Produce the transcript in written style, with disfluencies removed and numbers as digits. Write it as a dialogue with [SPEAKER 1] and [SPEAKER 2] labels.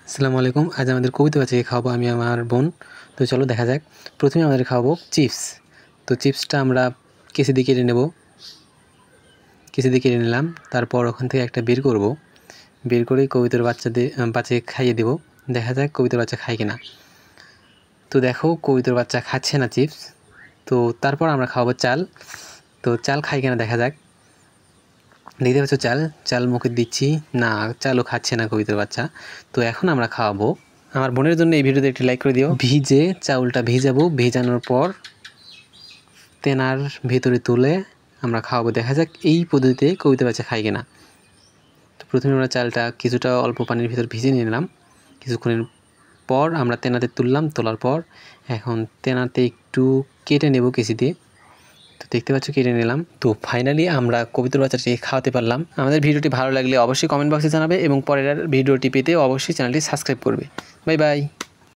[SPEAKER 1] আসসালামু আলাইকুম। আজ আমাদের কবিতা বাচ্চাকে খাওয়াবো আমি আমার বোন। তো চলো দেখা যাক। প্রথমে আমাদের খাওয়াবো চিপস। তো চিপসটা আমরা কেসি দিয়ে কেটে নেব। কেসি দিয়ে কেটে নিলাম, তারপর ওখান থেকে একটা বের করব। বের করে কবিতার বাচ্চাকে খাইয়ে দেব। দেখা যাক কবিতার বাচ্চা খায় কিনা। তো দেখো কবিতার বাচ্চা খাচ্ছে না চিপস। তো তারপর আমরা খাওয়াবো চাল। তো চাল খায় কিনা দেখা যাক। দেখতে পাচ্ছ চাল মুখে দিচ্ছি, না চালও খাচ্ছে না কবিতার বাচ্চা। তো এখন আমরা খাওয়াবো। আমার বোনের জন্য এই ভিডিওতে একটি লাইক করে দিও। ভিজে চাউলটা ভিজাবো, ভিজানোর পর তেনার ভেতরে তুলে আমরা খাওয়াবো। দেখা যাক এই পদ্ধতিতে কবিতা বাচ্চা খায় কিনা। তো প্রথমে আমরা চালটা কিছুটা অল্প পানির ভিতর ভিজে নিলাম। কিছুক্ষণের পর আমরা তেনাতে তুললাম। তোলার পর এখন তেনাতে একটু কেটে নেব কেসি দিয়ে। তো দেখতে পাচ্ছ কেটে নিলাম। তো ফাইনালি আমরা কবিতার বাচ্চাটিকে খাওয়াতে পারলাম। আমাদের ভিডিওটি ভালো লাগলে অবশ্যই কমেন্ট বক্সে জানাবে এবং পরের ভিডিওটি পেতে অবশ্যই চ্যানেলটি সাবস্ক্রাইব করবে। Bye bye.